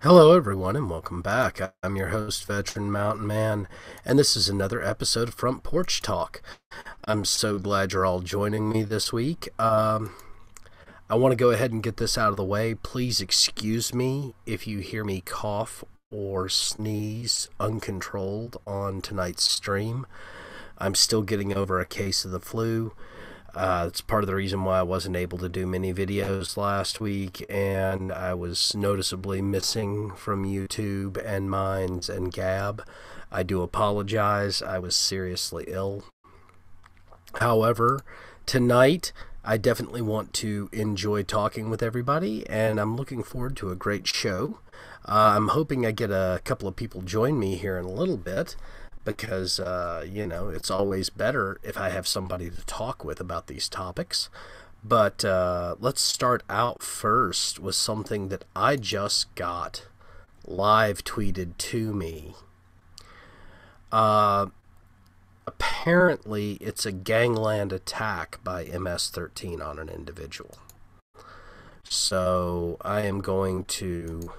Hello, everyone, and welcome back. I'm your host, Veteran Mountain Man, and this is another episode of Front Porch Talk. I'm so glad you're all joining me this week. I want to go ahead and get this out of the way. Please excuse me if you hear me cough or sneeze uncontrolled on tonight's stream. I'm still getting over a case of the flu. It's part of the reason why I wasn't able to do many videos last week, and I was noticeably missing from YouTube and Minds and Gab. I do apologize. I was seriously ill. However, tonight I definitely want to enjoy talking with everybody, and I'm looking forward to a great show. I'm hoping I get a couple of people join me here in a little bit, because, it's always better if I have somebody to talk with about these topics. But let's start out first with something that I just got live tweeted to me. Apparently, it's a gangland attack by MS-13 on an individual. So I am going to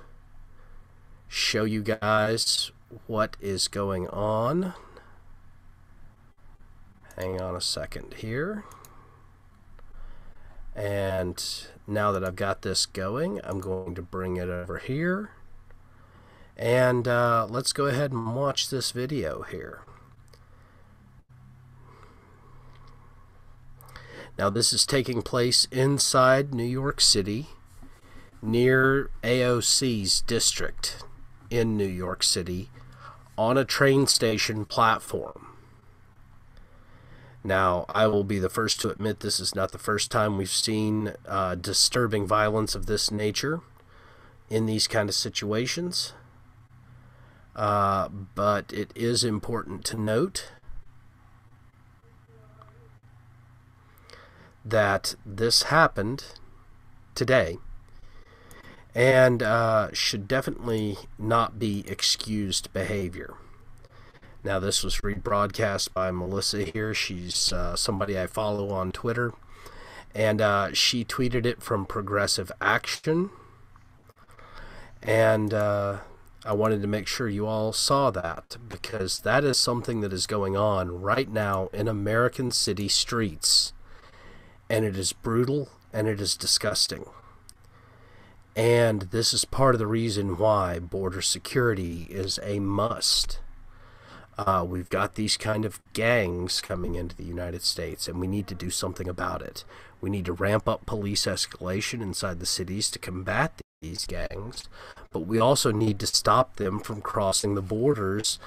show you guys what is going on. Hang on a second here. And now that I've got this going, I'm going to bring it over here. And let's go ahead and watch this video here. Now, this is taking place inside New York City, near AOC's district in New York City, on a train station platform. Now, I will be the first to admit this is not the first time we've seen disturbing violence of this nature in these kind of situations. But it is important to note that this happened today, and should definitely not be excused behavior. Now, this was rebroadcast by Melissa here. She's somebody I follow on Twitter, and she tweeted it from Progressive Action, and I wanted to make sure you all saw that, because that is something that is going on right now in American city streets, and it is brutal and it is disgusting. And this is part of the reason why border security is a must. We've got these kind of gangs coming into the United States, and we need to do something about it. We need to ramp up police escalation inside the cities to combat these gangs, but we also need to stop them from crossing the borders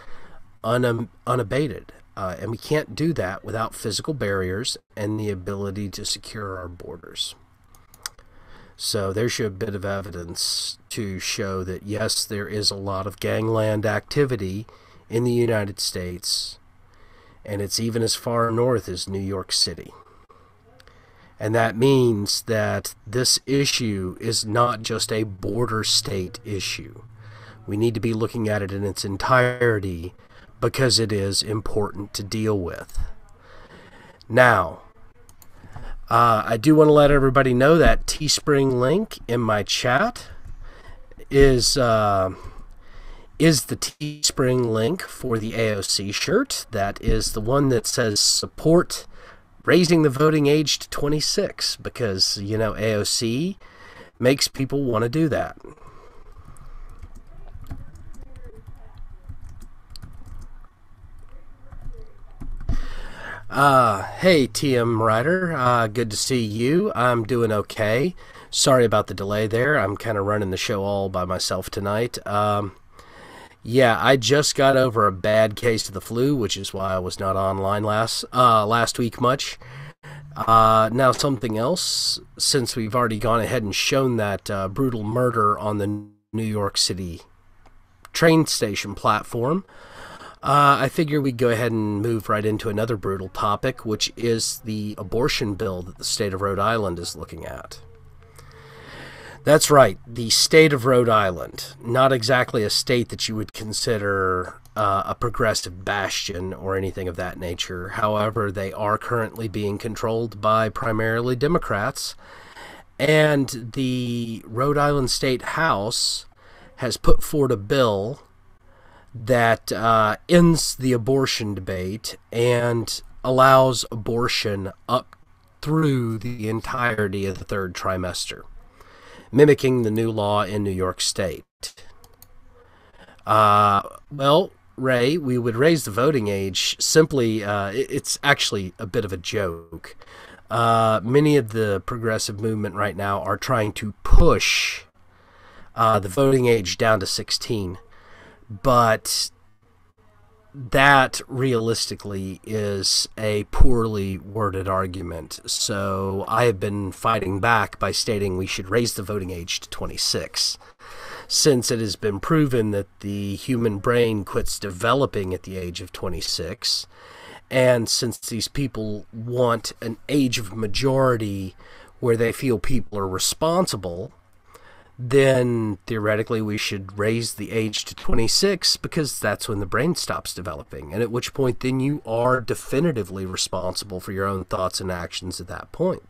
unabated. And we can't do that without physical barriers and the ability to secure our borders. So there's a bit of evidence to show that, yes, there is a lot of gangland activity in the United States, and it's even as far north as New York City. And that means that this issue is not just a border state issue. We need to be looking at it in its entirety, because it is important to deal with. Now, I do want to let everybody know that Teespring link in my chat is the Teespring link for the AOC shirt. That is the one that says support raising the voting age to 26, because, AOC makes people want to do that. Hey, TM Ryder, good to see you. I'm doing okay. Sorry about the delay there. I'm kind of running the show all by myself tonight. Yeah, I just got over a bad case of the flu, which is why I was not online last week much. Now, something else, since we've already gone ahead and shown that brutal murder on the New York City train station platform, I figure we'd go ahead and move right into another brutal topic, which is the abortion bill that the state of Rhode Island is looking at. That's right, the state of Rhode Island. Not exactly a state that you would consider a progressive bastion or anything of that nature. However, they are currently being controlled by primarily Democrats, and the Rhode Island State House has put forward a bill that ends the abortion debate and allows abortion up through the entirety of the third trimester, mimicking the new law in New York State. Well, Ray, we would raise the voting age simply, it's actually a bit of a joke. Many of the progressive movement right now are trying to push the voting age down to 16, but that realistically is a poorly worded argument. So I have been fighting back by stating we should raise the voting age to 26. Since it has been proven that the human brain quits developing at the age of 26, and since these people want an age of majority where they feel people are responsible, then theoretically we should raise the age to 26 because that's when the brain stops developing, and at which point then you are definitively responsible for your own thoughts and actions at that point.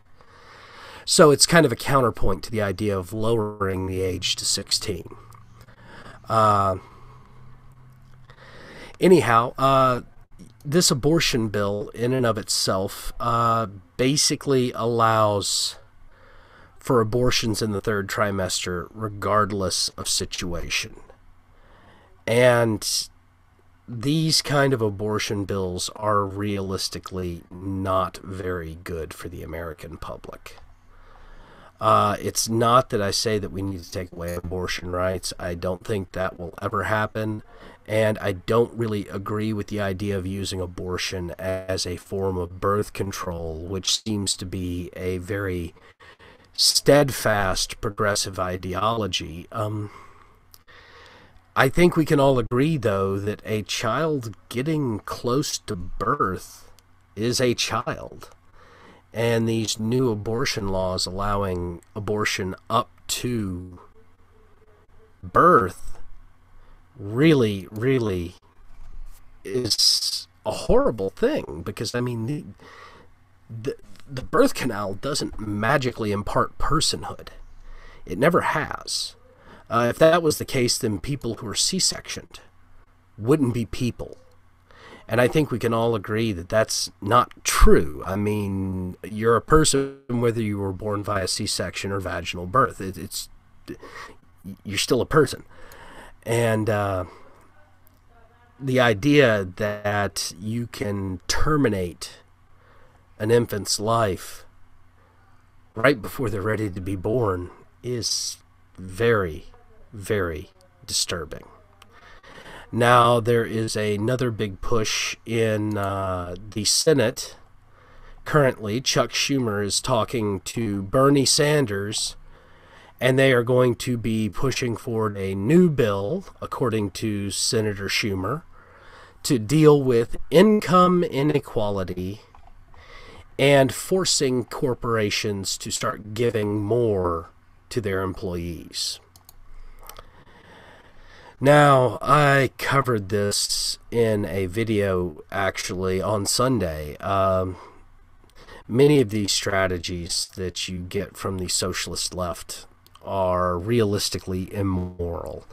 So it's kind of a counterpoint to the idea of lowering the age to 16. Anyhow, this abortion bill in and of itself basically allows for abortions in the third trimester regardless of situation. And these kind of abortion bills are realistically not very good for the American public. It's not that I say that we need to take away abortion rights. I don't think that will ever happen. And I don't really agree with the idea of using abortion as a form of birth control, which seems to be a very steadfast progressive ideology. I think we can all agree, though, that a child getting close to birth is a child. And these new abortion laws allowing abortion up to birth really, really is a horrible thing, because, I mean, the birth canal doesn't magically impart personhood. It never has. If that was the case, then people who are C-sectioned wouldn't be people. And I think we can all agree that that's not true. I mean, you're a person whether you were born via C-section or vaginal birth. You're still a person. And the idea that you can terminate an infant's life right before they're ready to be born is very, very disturbing. Now, there is another big push in the Senate. Currently, Chuck Schumer is talking to Bernie Sanders, and they are going to be pushing forward a new bill, according to Senator Schumer, to deal with income inequality and forcing corporations to start giving more to their employees. Now, I covered this in a video actually on Sunday. Many of these strategies that you get from the socialist left are realistically immoral.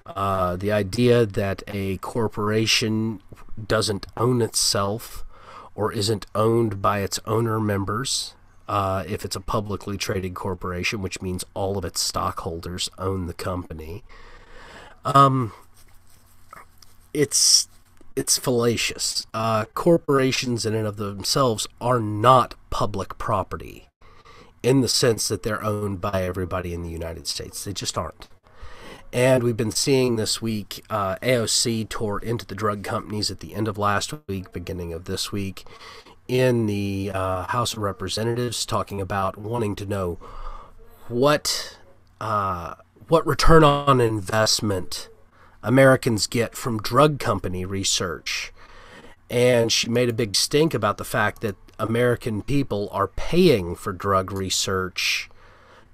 The idea that a corporation doesn't own itself or isn't owned by its owner members, if it's a publicly traded corporation, which means all of its stockholders own the company, it's fallacious. Corporations in and of themselves are not public property in the sense that they're owned by everybody in the United States. They just aren't. And we've been seeing this week, AOC tore into the drug companies at the end of last week, beginning of this week, in the House of Representatives, talking about wanting to know what return on investment Americans get from drug company research. And she made a big stink about the fact that American people are paying for drug research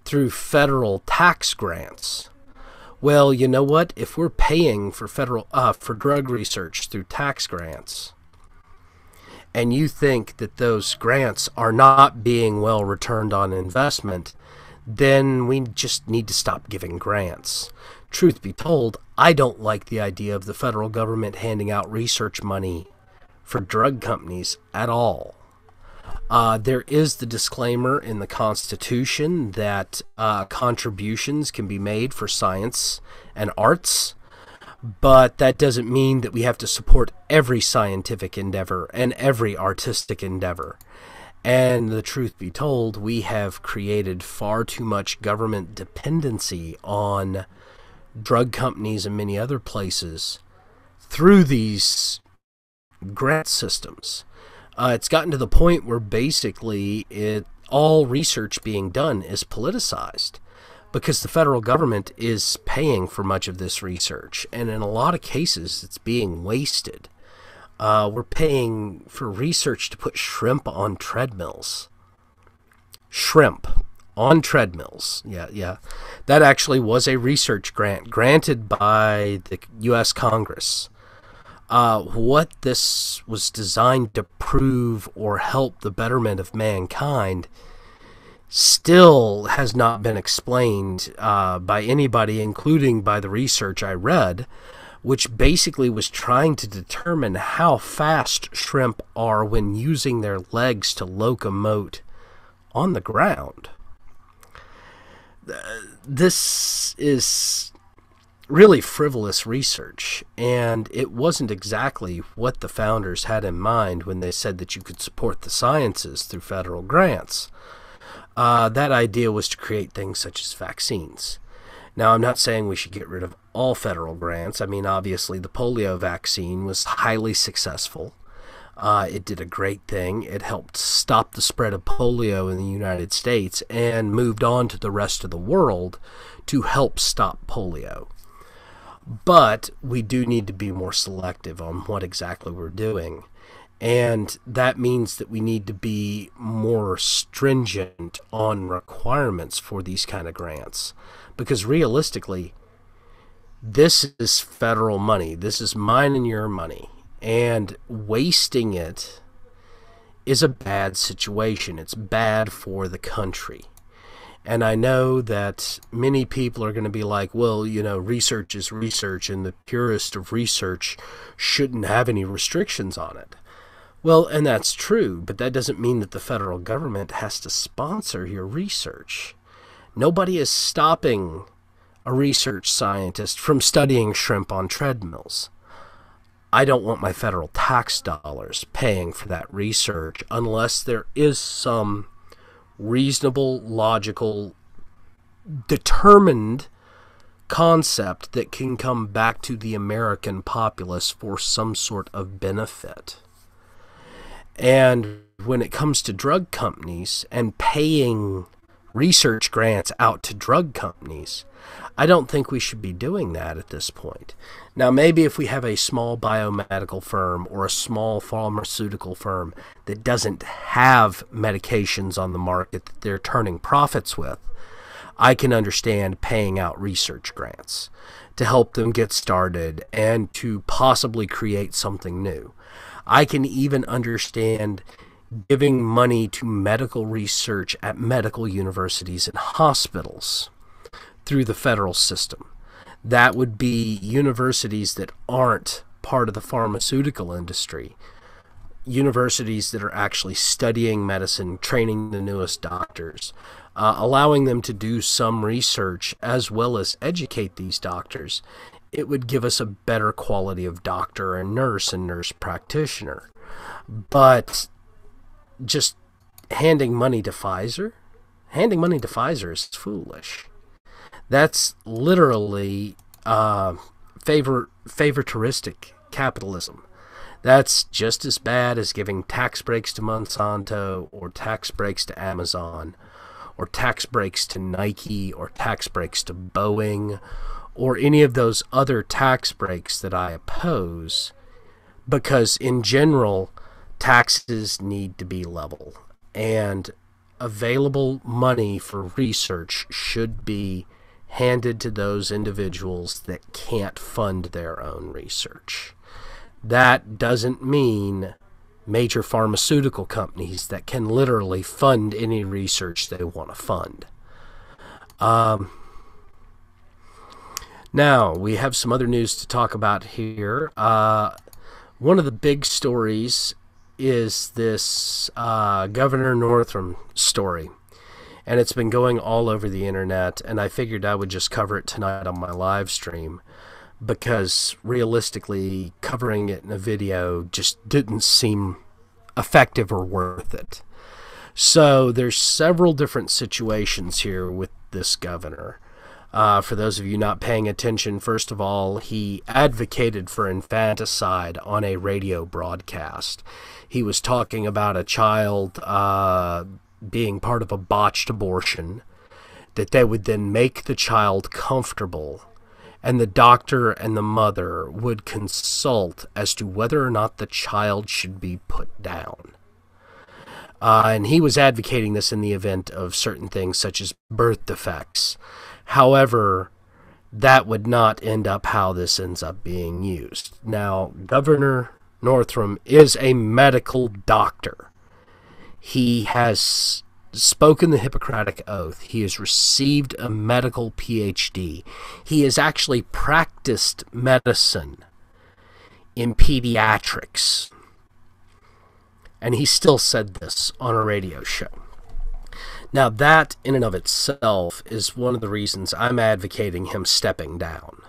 through federal tax grants. Well, you know what? If we're paying for for drug research through tax grants, and you think that those grants are not being well returned on investment, then we just need to stop giving grants. Truth be told, I don't like the idea of the federal government handing out research money for drug companies at all. There is the disclaimer in the Constitution that contributions can be made for science and arts, but that doesn't mean that we have to support every scientific endeavor and every artistic endeavor. And the truth be told, we have created far too much government dependency on drug companies and many other places through these grant systems. It's gotten to the point where basically all research being done is politicized because the federal government is paying for much of this research, and in a lot of cases it's being wasted. We're paying for research to put shrimp on treadmills. Shrimp on treadmills. Yeah. That actually was a research grant granted by the U.S. Congress. What this was designed to prove or help the betterment of mankind still has not been explained by anybody, including by the research I read, which basically was trying to determine how fast shrimp are when using their legs to locomote on the ground. This is really frivolous research, and it wasn't exactly what the founders had in mind when they said that you could support the sciences through federal grants. That idea was to create things such as vaccines. Now, I'm not saying we should get rid of all federal grants. I mean, obviously, the polio vaccine was highly successful. It did a great thing. It helped stop the spread of polio in the United States and moved on to the rest of the world to help stop polio. But we do need to be more selective on what exactly we're doing. And that means that we need to be more stringent on requirements for these kind of grants. Because realistically, this is federal money. This is mine and your money. And wasting it is a bad situation. It's bad for the country. And I know that many people are going to be like, well, you know, research is research, and the purest of research shouldn't have any restrictions on it. Well, and that's true, but that doesn't mean that the federal government has to sponsor your research. Nobody is stopping a research scientist from studying shrimp on treadmills. I don't want my federal tax dollars paying for that research unless there is some reasonable, logical, determined concept that can come back to the American populace for some sort of benefit. And when it comes to drug companies and paying research grants out to drug companies, I don't think we should be doing that at this point. Now, maybe if we have a small biomedical firm or a small pharmaceutical firm that doesn't have medications on the market that they're turning profits with, I can understand paying out research grants to help them get started and to possibly create something new. I can even understand giving money to medical research at medical universities and hospitals through the federal system. That would be universities that aren't part of the pharmaceutical industry, universities that are actually studying medicine, training the newest doctors, allowing them to do some research as well as educate these doctors. It would give us a better quality of doctor and nurse practitioner. But just handing money to Pfizer is foolish. That's literally favoritaristic capitalism. That's just as bad as giving tax breaks to Monsanto or tax breaks to Amazon or tax breaks to Nike or tax breaks to Boeing or any of those other tax breaks that I oppose, because in general, taxes need to be level, and available money for research should be handed to those individuals that can't fund their own research. That doesn't mean major pharmaceutical companies that can literally fund any research they want to fund. Now, we have some other news to talk about here. One of the big stories is this Governor Northam story. And it's been going all over the internet, and I figured I would just cover it tonight on my live stream, because realistically, covering it in a video just didn't seem effective or worth it. So there's several different situations here with this governor. For those of you not paying attention, first of all, he advocated for infanticide on a radio broadcast. He was talking about a child being part of a botched abortion, that they would then make the child comfortable, and the doctor and the mother would consult as to whether or not the child should be put down. And he was advocating this in the event of certain things such as birth defects. However, that would not end up how this ends up being used. Now, Governor Northam is a medical doctor. He has spoken the Hippocratic Oath. He has received a medical PhD. He has actually practiced medicine in pediatrics. And he still said this on a radio show. Now, that in and of itself is one of the reasons I'm advocating him stepping down.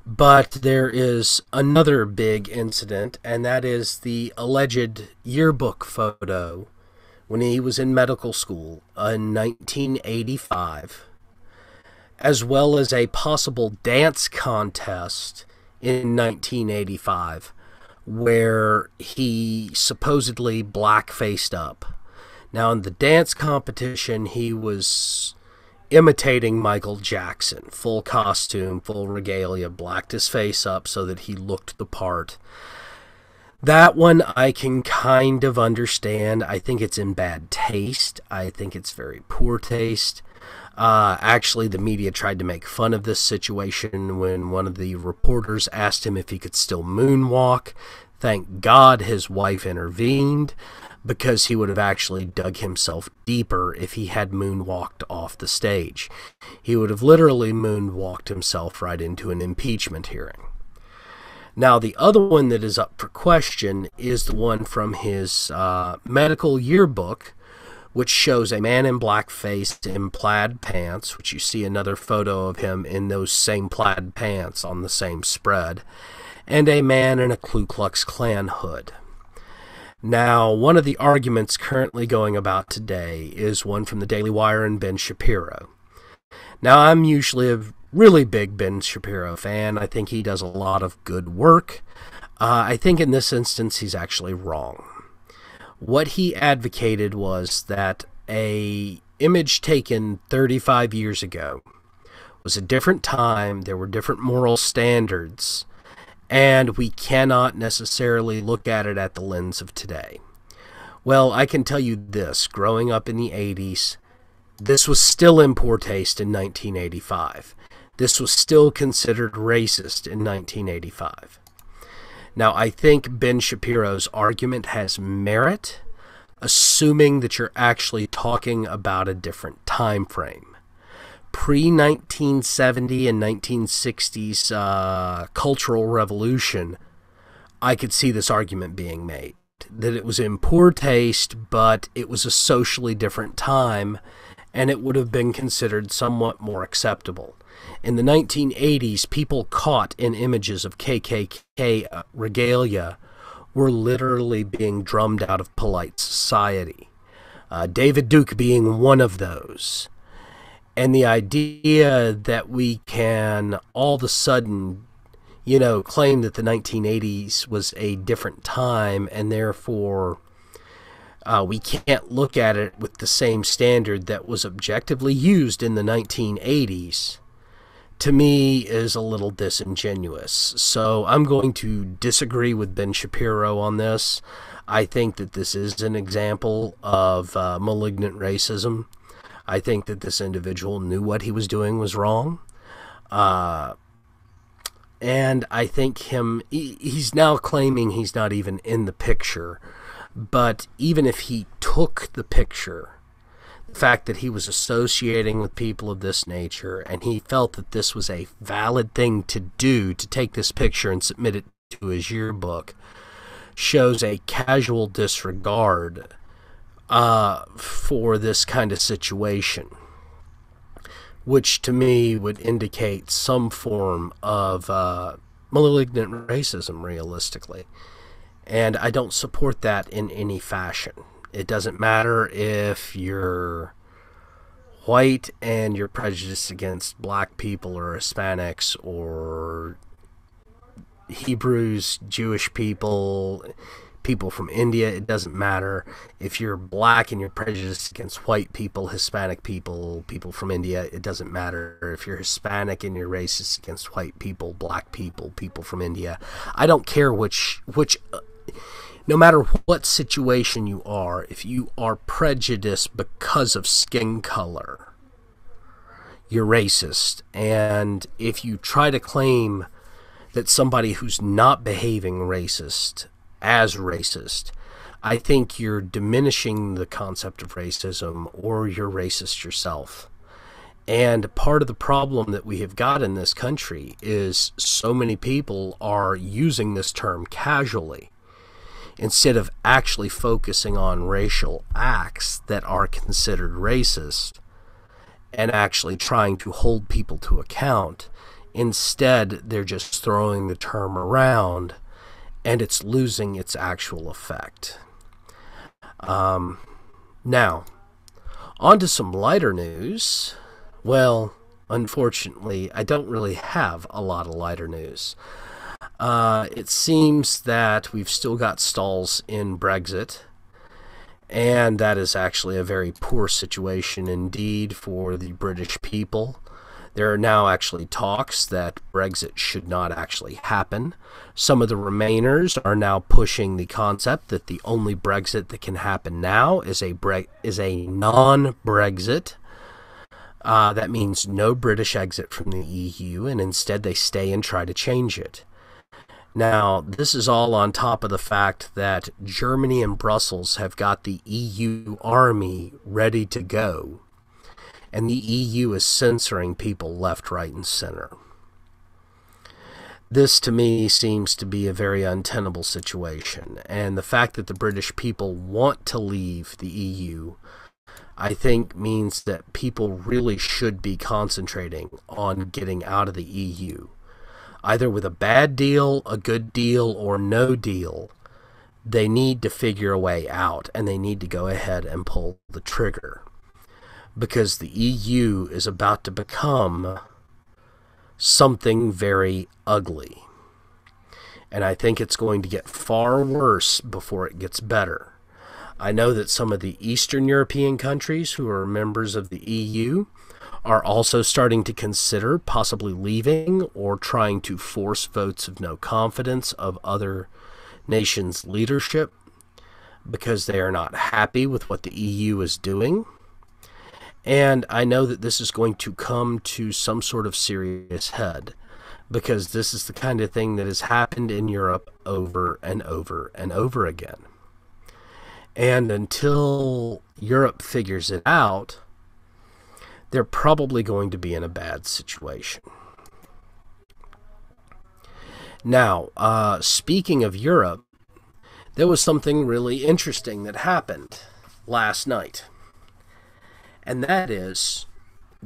But there is another big incident, and that is the alleged yearbook photo when he was in medical school in 1985, as well as a possible dance contest in 1985, where he supposedly black-faced up. Now, in the dance competition, he was imitating Michael Jackson, full costume, full regalia, blacked his face up so that he looked the part. That one I can kind of understand. I think it's in bad taste. I think it's very poor taste. Actually, the media tried to make fun of this situation when one of the reporters asked him if he could still moonwalk. Thank God his wife intervened, because he would have actually dug himself deeper if he had moonwalked off the stage. He would have literally moonwalked himself right into an impeachment hearing. Now, the other one that is up for question is the one from his medical yearbook, which shows a man in blackface in plaid pants, which you see another photo of him in those same plaid pants on the same spread, and a man in a Ku Klux Klan hood. Now, one of the arguments currently going about today is one from the Daily Wire and Ben Shapiro. Now, I'm usually a really big Ben Shapiro fan. I think he does a lot of good work. I think in this instance he's actually wrong. What he advocated was that a image taken 35 years ago was a different time, there were different moral standards, and we cannot necessarily look at it at the lens of today. Well, I can tell you this, growing up in the 80s, this was still in poor taste in 1985. This was still considered racist in 1985. Now, I think Ben Shapiro's argument has merit, assuming that you're actually talking about a different time frame. Pre-1970 and 1960s Cultural Revolution, I could see this argument being made, that it was in poor taste, but it was a socially different time, and it would have been considered somewhat more acceptable. In the 1980s, people caught in images of KKK regalia were literally being drummed out of polite society. David Duke being one of those. And the idea that we can all of a sudden, claim that the 1980s was a different time and therefore we can't look at it with the same standard that was objectively used in the 1980s, to me is a little disingenuous. So I'm going to disagree with Ben Shapiro on this. I think that this is an example of malignant racism. I think that this individual knew what he was doing was wrong. And I think he's now claiming he's not even in the picture. But even if he took the picture, the fact that he was associating with people of this nature, and he felt that this was a valid thing to do, to take this picture and submit it to his yearbook, shows a casual disregard for this kind of situation, which to me would indicate some form of malignant racism, realistically. And I don't support that in any fashion. It doesn't matter if you're white and you're prejudiced against black people or Hispanics or Hebrews, Jewish people, people from India. It doesn't matter if you're black and you're prejudiced against white people, Hispanic people, people from India. It doesn't matter if you're Hispanic and you're racist against white people, black people, people from India. I don't care which no matter what situation you are, if you are prejudiced because of skin color, you're racist. And if you try to claim that somebody who's not behaving racist as racist, I think you're diminishing the concept of racism, or you're racist yourself. And part of the problem that we have got in this country is so many people are using this term casually instead of actually focusing on racial acts that are considered racist and actually trying to hold people to account. Instead, they're just throwing the term around, and it's losing its actual effect. Now, on to some lighter news. Well, unfortunately, I don't really have a lot of lighter news. It seems that we've still got stalls in Brexit, and that is actually a very poor situation indeed for the British people. There are now actually talks that Brexit should not actually happen. Some of the Remainers are now pushing the concept that the only Brexit that can happen now is a non-Brexit. That means no British exit from the EU, and instead they stay and try to change it. Now, this is all on top of the fact that Germany and Brussels have got the EU army ready to go, and the EU is censoring people left, right, and center. This, to me, seems to be a very untenable situation, and the fact that the British people want to leave the EU, I think, means that people really should be concentrating on getting out of the EU. Either with a bad deal, a good deal, or no deal, they need to figure a way out, and they need to go ahead and pull the trigger. Because the EU is about to become something very ugly. And I think it's going to get far worse before it gets better. I know that some of the Eastern European countries who are members of the EU are also starting to consider possibly leaving or trying to force votes of no confidence of other nations' leadership because they are not happy with what the EU is doing. And I know that this is going to come to some sort of serious head, because this is the kind of thing that has happened in Europe over and over and over again. And until Europe figures it out, they're probably going to be in a bad situation. Now, speaking of Europe, there was something really interesting that happened last night. And that is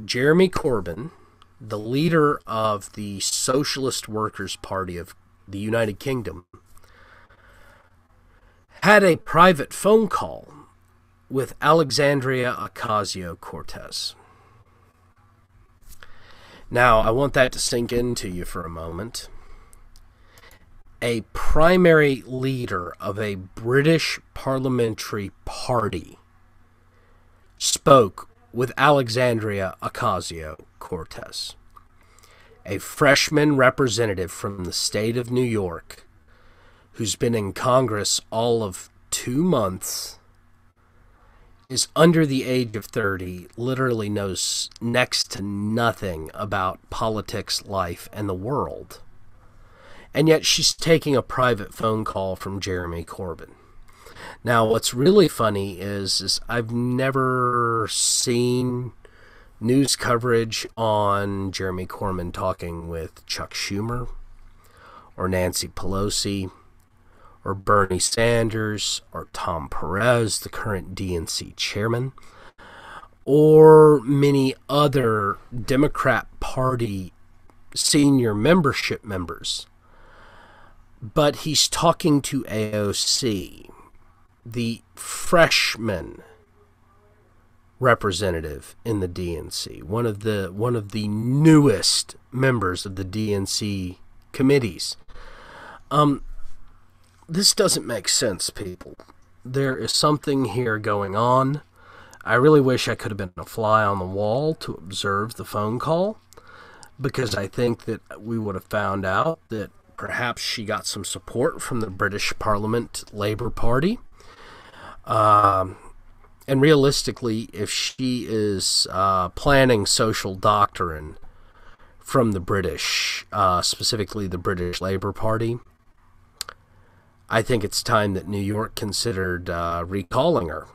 Jeremy Corbyn, the leader of the Socialist Workers' Party of the United Kingdom, had a private phone call with Alexandria Ocasio-Cortez. Now, I want that to sink into you for a moment. A primary leader of a British parliamentary party spoke with Alexandria Ocasio-Cortez, a freshman representative from the state of New York who's been in Congress all of 2 months, is under the age of 30, literally knows next to nothing about politics, life, and the world. And yet she's taking a private phone call from Jeremy Corbyn. Now, what's really funny is I've never seen news coverage on Jeremy Corbyn talking with Chuck Schumer or Nancy Pelosi or Bernie Sanders or Tom Perez, the current DNC chairman, or many other Democrat Party senior membership members. But he's talking to AOC, the freshman representative in the DNC, one of the newest members of the DNC committees. This doesn't make sense, people. There is something here going on. I really wish I could have been a fly on the wall to observe the phone call, because I think that we would have found out that perhaps she got some support from the British Parliament Labour Party. And realistically, if she is planning social doctrine from the British, specifically the British Labour Party, I think it's time that New York considered recalling her.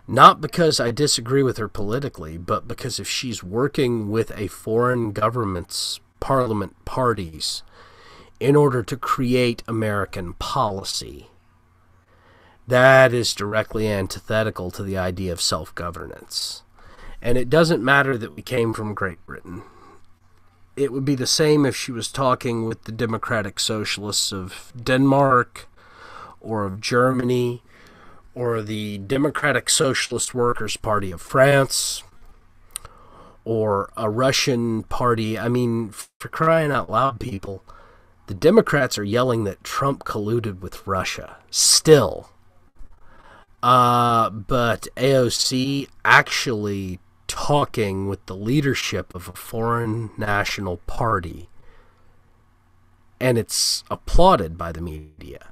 Not because I disagree with her politically, but because if she's working with a foreign government's parliament parties in order to create American policy, that is directly antithetical to the idea of self-governance. And it doesn't matter that we came from Great Britain. It would be the same if she was talking with the Democratic Socialists of Denmark or of Germany or the Democratic Socialist Workers' Party of France or a Russian party. I mean, for crying out loud, people, the Democrats are yelling that Trump colluded with Russia still. But AOC actually talking with the leadership of a foreign national party, and it's applauded by the media.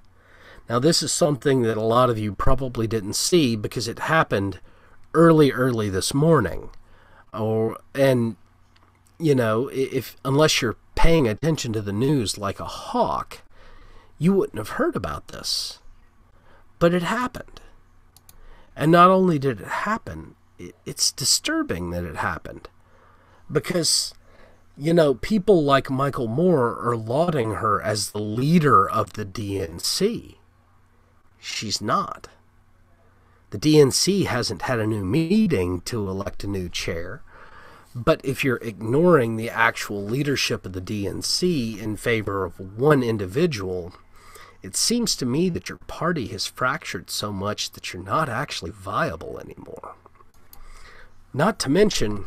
Now, this is something that a lot of you probably didn't see because it happened early this morning. And you know, unless you're paying attention to the news like a hawk, you wouldn't have heard about this. But it happened. And not only did it happen, it's disturbing that it happened. Because, you know, people like Michael Moore are lauding her as the leader of the DNC. She's not. The DNC hasn't had a new meeting to elect a new chair. But if you're ignoring the actual leadership of the DNC in favor of one individual, it seems to me that your party has fractured so much that you're not actually viable anymore. Not to mention,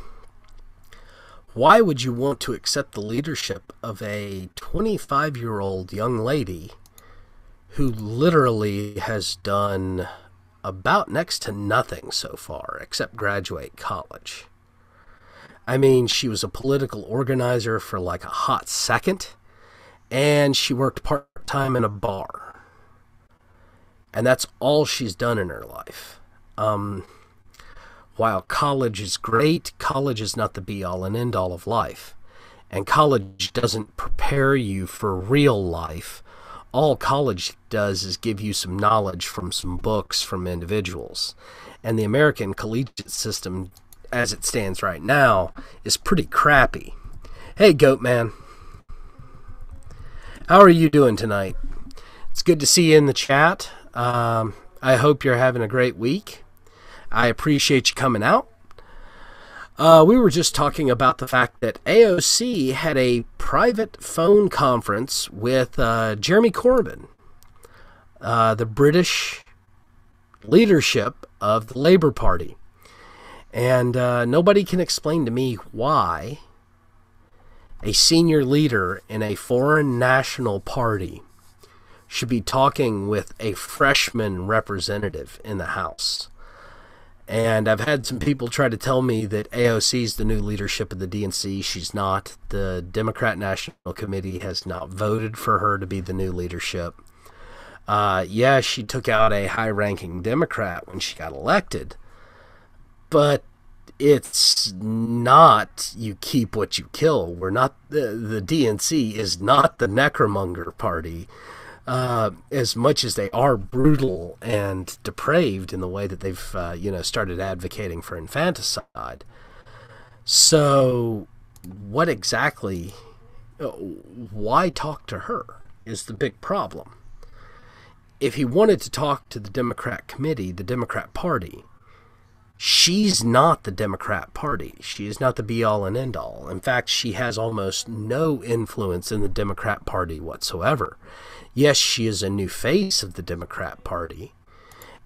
why would you want to accept the leadership of a 25-year-old young lady who literally has done about next to nothing so far except graduate college? I mean, she was a political organizer for like a hot second, and she worked part-time in a bar. And that's all she's done in her life. While college is great, college is not the be-all and end-all of life. And college doesn't prepare you for real life. All college does is give you some knowledge from some books from individuals. And the American collegiate system, as it stands right now, is pretty crappy. Hey, Goat Man. How are you doing tonight? It's good to see you in the chat. I hope you're having a great week. I appreciate you coming out. We were just talking about the fact that AOC had a private phone conference with Jeremy Corbyn, the British leadership of the Labour Party. And nobody can explain to me why a senior leader in a foreign national party should be talking with a freshman representative in the House. And I've had some people try to tell me that AOC is the new leadership of the DNC. She's not. The Democrat National Committee has not voted for her to be the new leadership. Yeah, she took out a high-ranking Democrat when she got elected. But it's not you keep what you kill. We're not the DNC is not the necromonger party. as much as they are brutal and depraved in the way that they've, started advocating for infanticide. So, what exactly, why talk to her is the big problem. If he wanted to talk to the Democrat committee, the Democrat Party, she's not the Democrat Party. She is not the be-all and end-all. In fact, she has almost no influence in the Democrat Party whatsoever. Yes, she is a new face of the Democrat Party.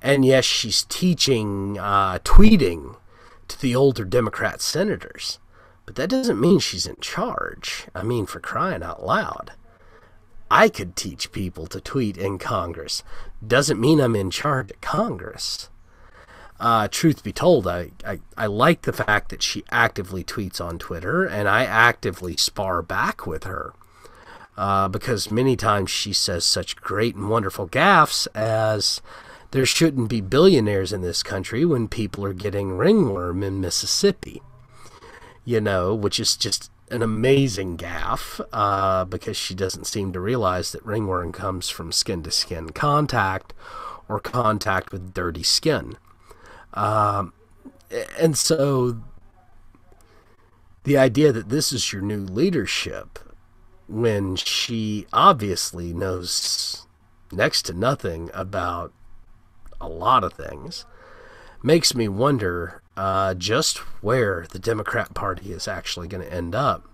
And yes, she's teaching, tweeting to the older Democrat senators. But that doesn't mean she's in charge. I mean, for crying out loud. I could teach people to tweet in Congress. Doesn't mean I'm in charge of Congress. Truth be told, I like the fact that she actively tweets on Twitter, and I actively spar back with her. Because many times she says such great and wonderful gaffes as there shouldn't be billionaires in this country when people are getting ringworm in Mississippi. Which is just an amazing gaffe, because she doesn't seem to realize that ringworm comes from skin-to-skin contact or contact with dirty skin. And so the idea that this is your new leadership when she obviously knows next to nothing about a lot of things makes me wonder just where the Democrat Party is actually going to end up,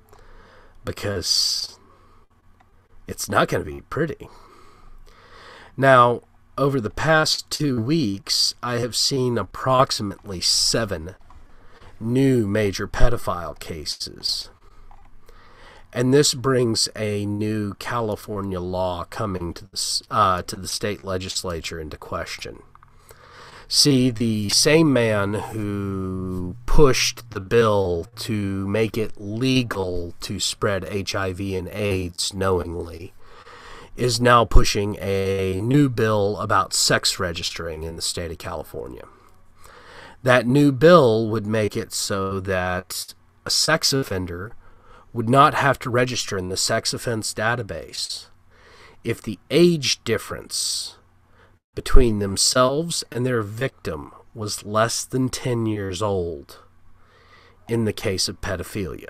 because it's not going to be pretty. Now, over the past 2 weeks, I have seen approximately 7 new major pedophile cases. And this brings a new California law coming to the state legislature into question. See, the same man who pushed the bill to make it legal to spread HIV and AIDS knowingly is now pushing a new bill about sex registering in the state of California. That new bill would make it so that a sex offender would not have to register in the sex offense database if the age difference between themselves and their victim was less than 10 years old in the case of pedophilia.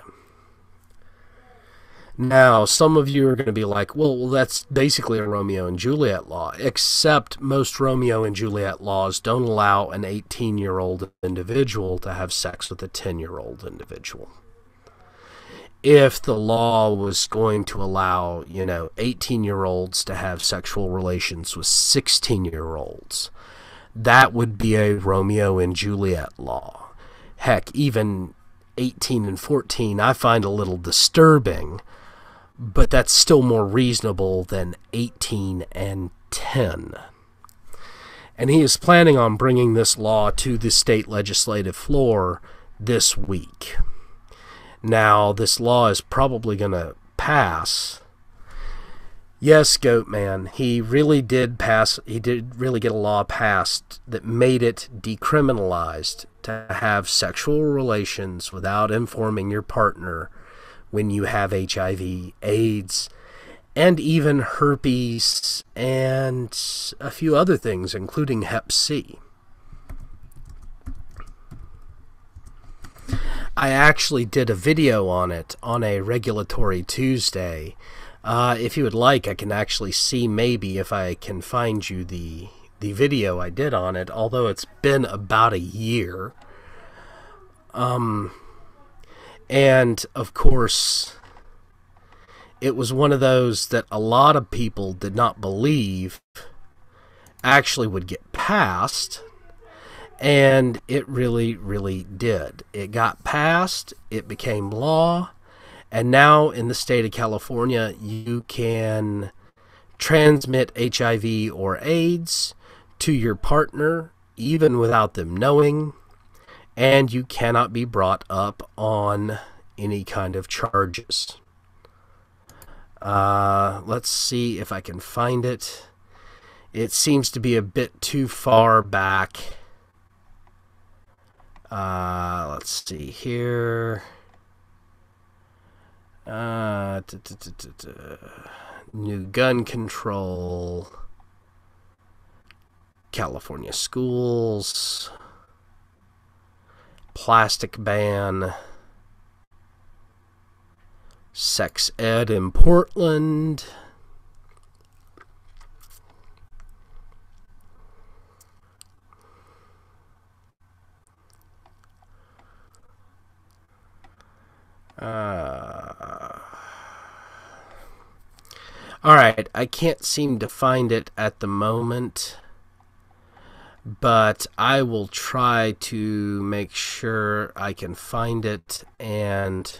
Now, some of you are going to be like, well, that's basically a Romeo and Juliet law, except most Romeo and Juliet laws don't allow an 18-year-old individual to have sex with a 10-year-old individual. If the law was going to allow, 18-year-olds to have sexual relations with 16-year-olds, that would be a Romeo and Juliet law. Heck, even 18 and 14 I find a little disturbing, but that's still more reasonable than 18 and 10. And he is planning on bringing this law to the state legislative floor this week. Now, this law is probably going to pass. Yes, Goatman, he really did pass. He did really get a law passed that made it decriminalized to have sexual relations without informing your partner when you have HIV, AIDS, and even herpes, and a few other things, including Hep C. I actually did a video on it on a Regulatory Tuesday. If you would like, I can actually see maybe if I can find you the video I did on it, although it's been about a year. And, of course, it was one of those that a lot of people did not believe actually would get passed. And it really, really did. It got passed, it became law, and now in the state of California, you can transmit HIV or AIDS to your partner, even without them knowing, and you cannot be brought up on any kind of charges. Let's see if I can find it. It seems to be a bit too far back. Let's see here. new gun control, California schools, plastic ban, sex ed in Portland, alright, I can't seem to find it at the moment, but I will try to make sure I can find it, and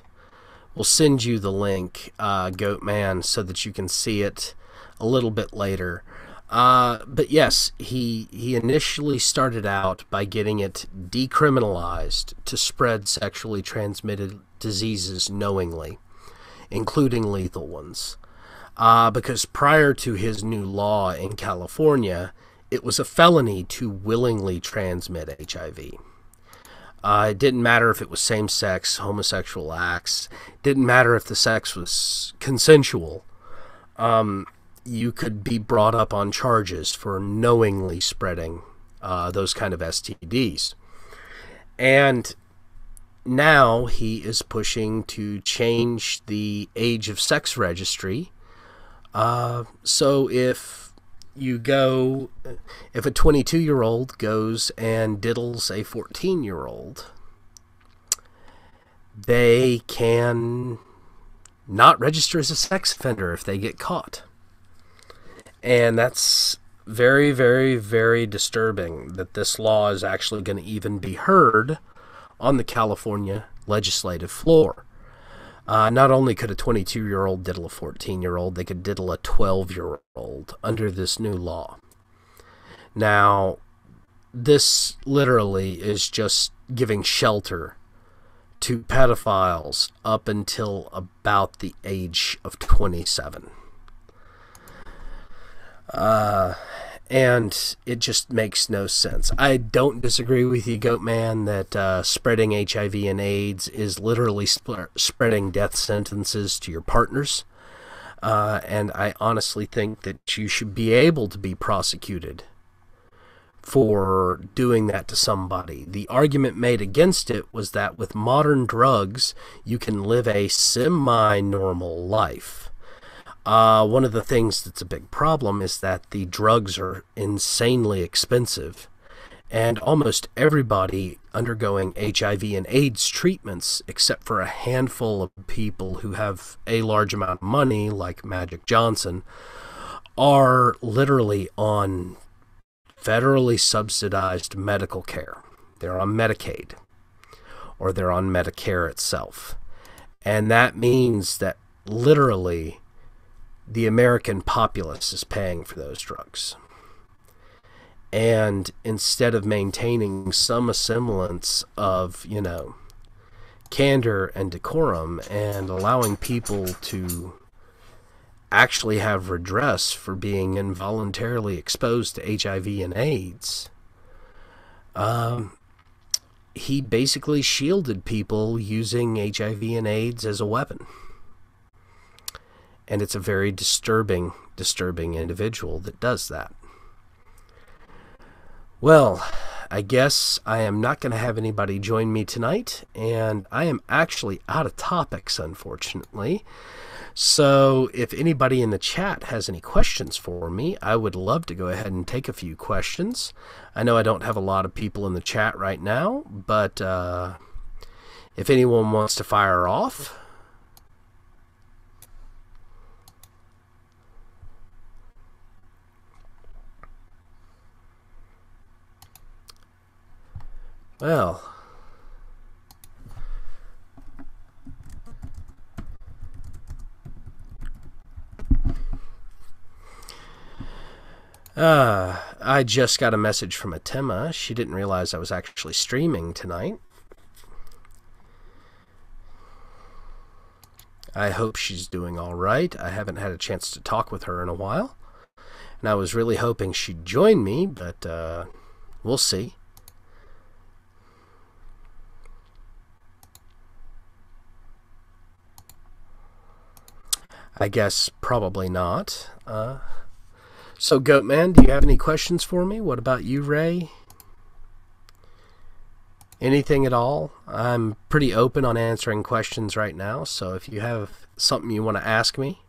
we'll send you the link, Goatman, so that you can see it a little bit later. But yes, he initially started out by getting it decriminalized to spread sexually transmitted diseases knowingly, including lethal ones. Because prior to his new law in California, it was a felony to willingly transmit HIV. It didn't matter if it was same-sex, homosexual acts. It didn't matter if the sex was consensual. You could be brought up on charges for knowingly spreading those kind of STDs. And now he is pushing to change the age of sex registry. So if a 22-year-old goes and diddles a 14-year-old, they can not register as a sex offender if they get caught. And that's very, very, very disturbing that this law is actually going to even be heard on the California legislative floor. Not only could a 22-year-old diddle a 14-year-old, they could diddle a 12-year-old under this new law. Now, this literally is just giving shelter to pedophiles up until about the age of 27. And it just makes no sense. I don't disagree with you, Goatman, that spreading HIV and AIDS is literally spreading death sentences to your partners. And I honestly think that you should be able to be prosecuted for doing that to somebody. The argument made against it was that with modern drugs, you can live a semi-normal life. One of the things that's a big problem is that the drugs are insanely expensive, and almost everybody undergoing HIV and AIDS treatments, except for a handful of people who have a large amount of money, like Magic Johnson, are literally on federally subsidized medical care. They're on Medicaid, or they're on Medicare itself. And that means that literally the American populace is paying for those drugs. And instead of maintaining some semblance of, candor and decorum and allowing people to actually have redress for being involuntarily exposed to HIV and AIDS, he basically shielded people using HIV and AIDS as a weapon. And it's a very disturbing individual that does that. Well, I guess I am not going to have anybody join me tonight, and I am actually out of topics, unfortunately. So if anybody in the chat has any questions for me, I would love to go ahead and take a few questions. I know I don't have a lot of people in the chat right now, but if anyone wants to fire off. Well, I just got a message from Atema. She didn't realize I was actually streaming tonight. I hope she's doing all right. I haven't had a chance to talk with her in a while, and I was really hoping she'd join me, but we'll see. I guess probably not. So, Goatman, do you have any questions for me? What about you, Ray? Anything at all? I'm pretty open on answering questions right now, so if you have something you want to ask me.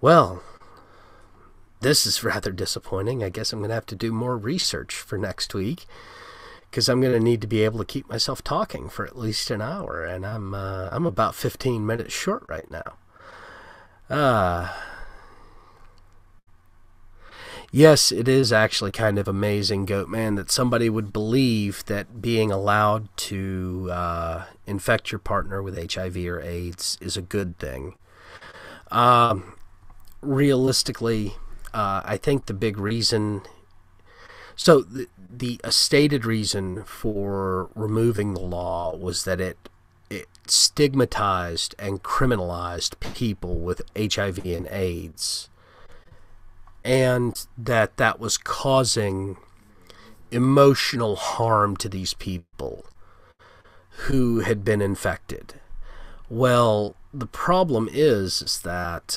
Well, this is rather disappointing. I guess I'm going to have to do more research for next week, because I'm going to need to be able to keep myself talking for at least an hour, and I'm about 15 minutes short right now. Yes, it is actually kind of amazing, Goatman, that somebody would believe that being allowed to infect your partner with HIV or AIDS is a good thing. Realistically, I think the big reason... So the stated reason for removing the law was that it stigmatized and criminalized people with HIV and AIDS, and that was causing emotional harm to these people who had been infected. Well, the problem is that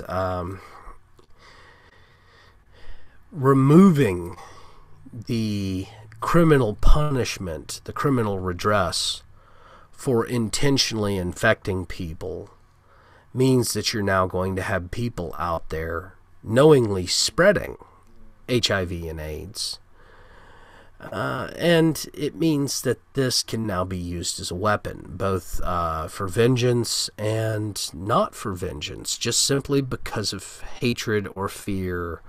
removing the criminal punishment, the criminal redress for intentionally infecting people means that you're now going to have people out there knowingly spreading HIV and AIDS. And it means that this can now be used as a weapon, both for vengeance and not for vengeance, just simply because of hatred or fear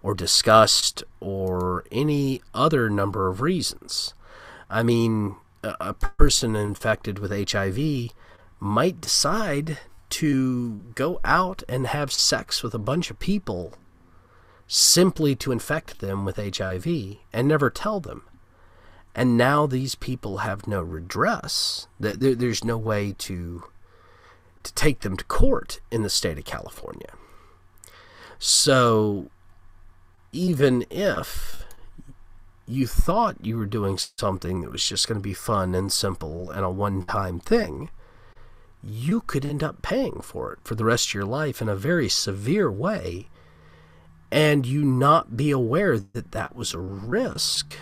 or disgust or any other number of reasons. I mean, a person infected with HIV might decide to go out and have sex with a bunch of people simply to infect them with HIV and never tell them. And now these people have no redress. There's no way to take them to court in the state of California. So even if you thought you were doing something that was just going to be fun and simple and a one-time thing, you could end up paying for it for the rest of your life in a very severe way, and you not be aware that that was a risk,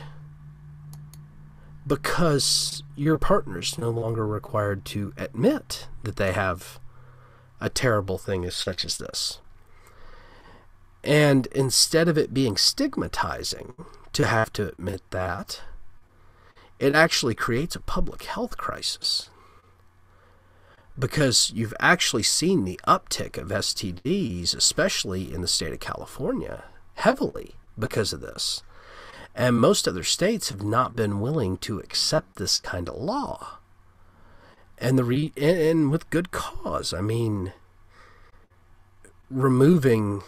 because your partner's no longer required to admit that they have a terrible thing as such as this. And instead of it being stigmatizing to have to admit that, it actually creates a public health crisis, because you've actually seen the uptick of STDs, especially in the state of California, heavily because of this. And most other states have not been willing to accept this kind of law. And and with good cause. I mean, removing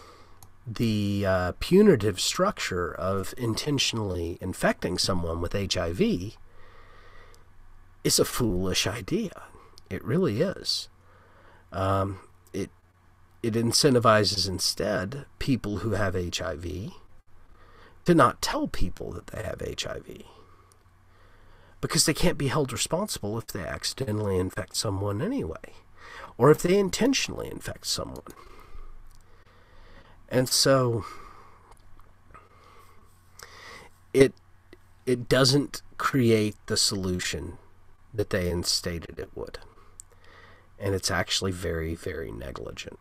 the punitive structure of intentionally infecting someone with HIV is a foolish idea. It really is. It incentivizes instead people who have HIV to not tell people that they have HIV, because they can't be held responsible if they accidentally infect someone anyway, or if they intentionally infect someone. And so it doesn't create the solution that they instated it would. And it's actually very, very negligent.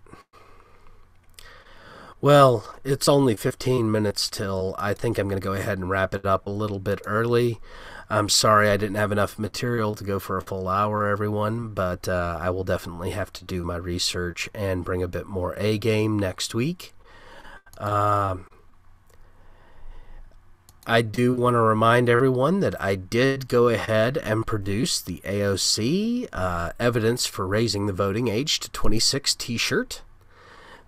Well, it's only 15 minutes till. I think I'm going to go ahead and wrap it up a little bit early. I'm sorry I didn't have enough material to go for a full hour, everyone, but I will definitely have to do my research and bring a bit more A game next week. I do want to remind everyone that I did go ahead and produce the AOC Evidence for Raising the Voting Age to 26 t-shirt.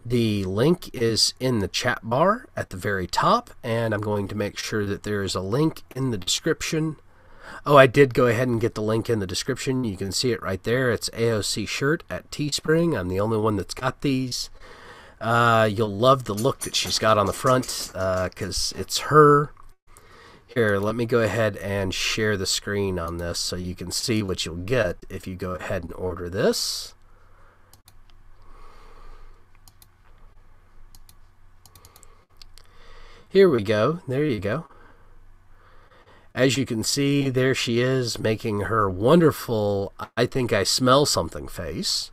The link is in the chat bar at the very top, and I'm going to make sure that there is a link in the description. Oh, I did go ahead and get the link in the description. You can see it right there. It's AOC shirt at Teespring. I'm the only one that's got these. You'll love the look that she's got on the front, because it's her Here, let me go ahead and share the screen on this so you can see what you'll get if you go ahead and order this. Here we go. There you go. As you can see, there she is making her wonderful "I think I smell something" face.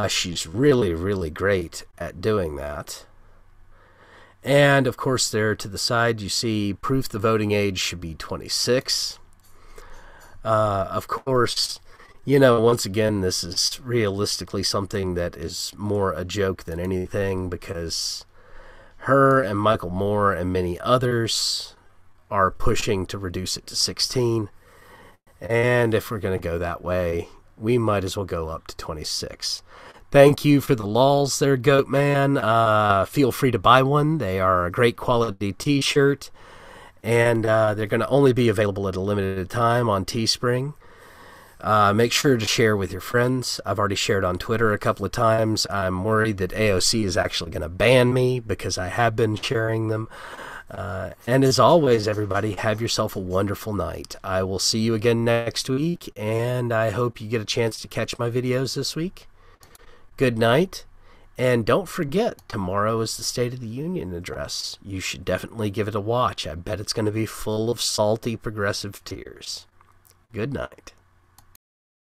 She's really, really great at doing that. And of course, there to the side, you see proof the voting age should be 26. Of course, you know, once again, this is realistically something that is more a joke than anything, because her and Michael Moore and many others are pushing to reduce it to 16. And if we're going to go that way, we might as well go up to 26. Thank you for the lols there, Goat Man. Feel free to buy one. They are a great quality t-shirt, and they're going to only be available at a limited time on Teespring. Make sure to share with your friends. I've already shared on Twitter a couple of times. I'm worried that AOC is actually going to ban me because I have been sharing them. And as always, everybody, have yourself a wonderful night. I will see you again next week, and I hope you get a chance to catch my videos this week. Good night, and don't forget, tomorrow is the State of the Union address. You should definitely give it a watch. I bet it's going to be full of salty progressive tears. Good night.